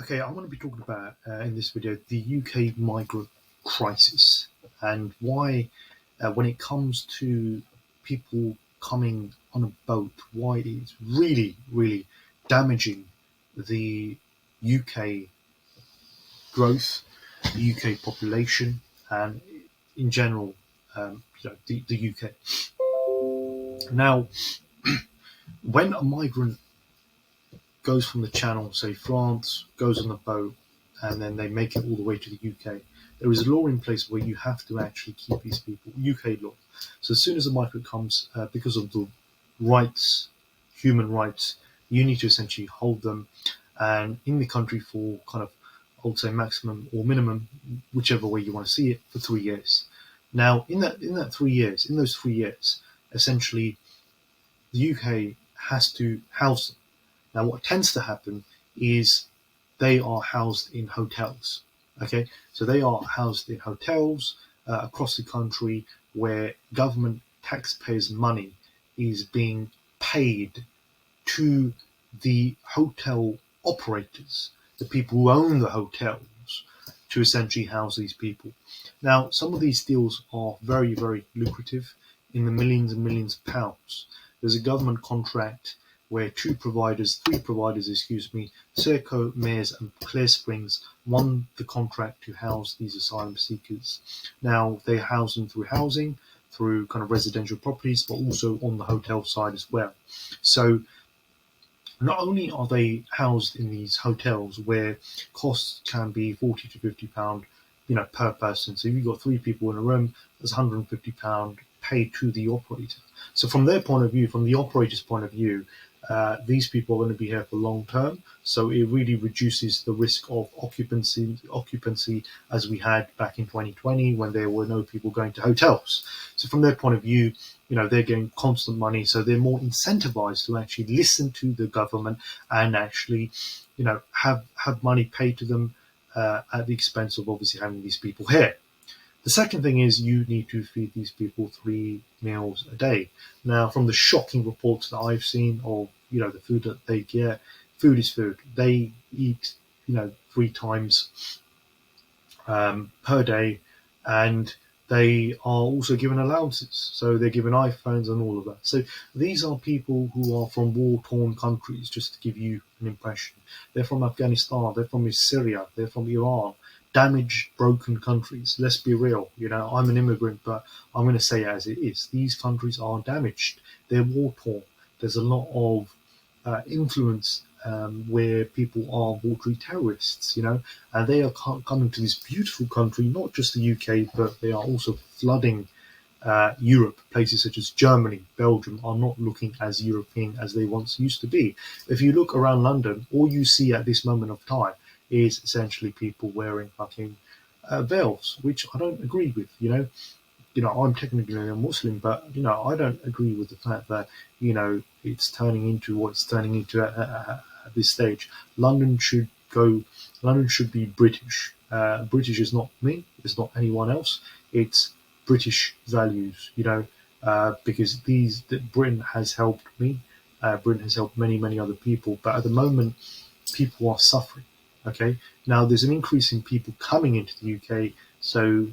Okay, I'm going to be talking about in this video the UK migrant crisis and why, when it comes to people coming on a boat, why it's really, really damaging the UK growth, the UK population, and in general, the UK. Now, when a migrant goes from the Channel, say France, goes on a boat, and then they make it all the way to the UK. There is a law in place where you have to actually keep these people, UK law. So as soon as a migrant comes, because of the rights, human rights, you need to essentially hold them and in the country for kind of, I would say maximum or minimum, whichever way you want to see it, for 3 years. Now, in that 3 years, in those 3 years, essentially, the UK has to house them. Now, what tends to happen is they are housed in hotels. Okay, so they are housed in hotels across the country where government taxpayers' money is being paid to the hotel operators, the people who own the hotels, to essentially house these people. Now, some of these deals are very, very lucrative, in the millions and millions of pounds. There's a government contract where three providers, excuse me, Serco, Mears, and Clear Springs, won the contract to house these asylum seekers. Now, they house them through housing, through kind of residential properties, but also on the hotel side as well. So not only are they housed in these hotels where costs can be 40 to £50, per person. So if you've got three people in a room, that's £150 paid to the operator. So from their point of view, from the operator's point of view, these people are going to be here for long term. So it really reduces the risk of occupancy as we had back in 2020 when there were no people going to hotels. So from their point of view, they're getting constant money, so they're more incentivized to actually listen to the government and actually, have money paid to them at the expense of obviously having these people here. The second thing is you need to feed these people 3 meals a day. Now, from the shocking reports that I've seen of the food that they get, food is food. They eat 3 times per day, and they are also given allowances. So they're given iPhones and all of that. So these are people who are from war-torn countries, just to give you an impression. They're from Afghanistan, they're from Syria, they're from Iran, damaged, broken countries. Let's be real. I'm an immigrant, but I'm going to say it as it is. These countries are damaged. They're war-torn. There's a lot of influence where people are watery terrorists, and they are coming to this beautiful country, not just the UK, but they are also flooding Europe. Places such as Germany, Belgium are not looking as European as they once used to be. If you look around London, all you see at this moment of time is essentially people wearing fucking veils, which I don't agree with. I'm technically a Muslim, but I don't agree with the fact that it's turning into what it's turning into at this stage. London should go. London should be British. British is not me. It's not anyone else. It's British values. Because Britain has helped me. Britain has helped many, many other people. But at the moment, people are suffering. Okay. Now there's an increase in people coming into the UK. So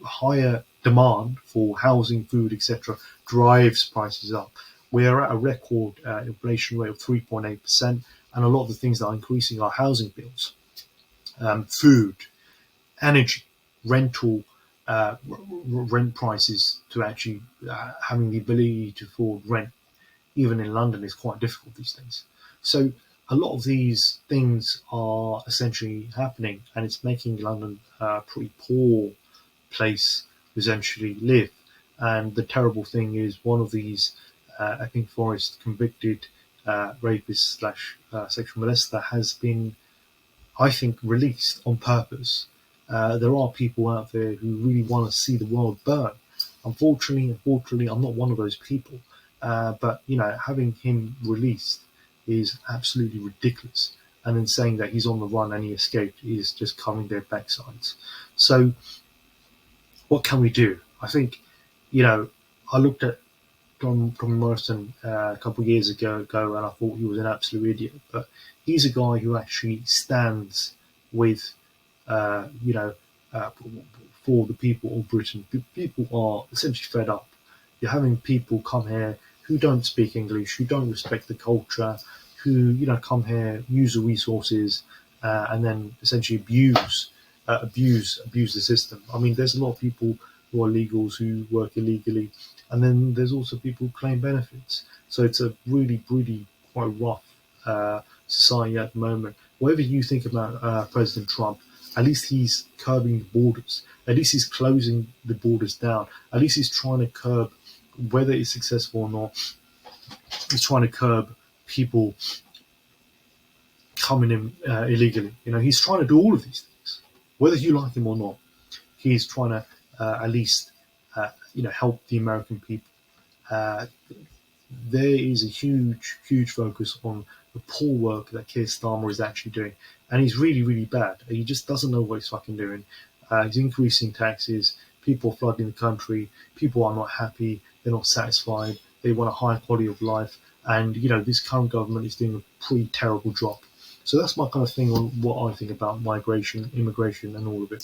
higher demand for housing, food, etc., drives prices up. We are at a record inflation rate of 3.8%, and a lot of the things that are increasing are housing bills, food, energy, rental, rent prices to actually having the ability to afford rent, even in London, is quite difficult these days. So a lot of these things are essentially happening, and it's making London a pretty poor place to essentially live. And the terrible thing is, one of these, I think, Forest convicted rapist slash sexual molester has been, I think, released on purpose. There are people out there who really want to see the world burn. Unfortunately, I'm not one of those people. But having him released is absolutely ridiculous. And then saying that he's on the run and he escaped is just covering their backsides. So what can we do? I think, I looked at Tom Morrison a couple of years ago, and I thought he was an absolute idiot. But he's a guy who actually stands with, you know, uh, for the people of Britain. People are essentially fed up. You're having people come here who don't speak English, who don't respect the culture, who come here, use the resources, and then essentially abuse the system. I mean, there's a lot of people who are legals who work illegally, and then there's also people who claim benefits. So it's a really, really quite rough society at the moment. Whatever you think about President Trump, at least he's curbing the borders. At least he's closing the borders down. At least he's trying to curb, whether it's successful or not, he's trying to curb people coming in illegally. He's trying to do all of these things, whether you like him or not. He's trying to at least help the American people. Uh, there is a huge, huge focus on the poor work that Keir Starmer is actually doing, and he's really, really bad. He just doesn't know what he's fucking doing. He's increasing taxes. People are flooding the country. People are not happy. They're not satisfied. They want a higher quality of life, and this current government is doing a pretty terrible job. So that's my kind of thing on what I think about migration, immigration, and all of it.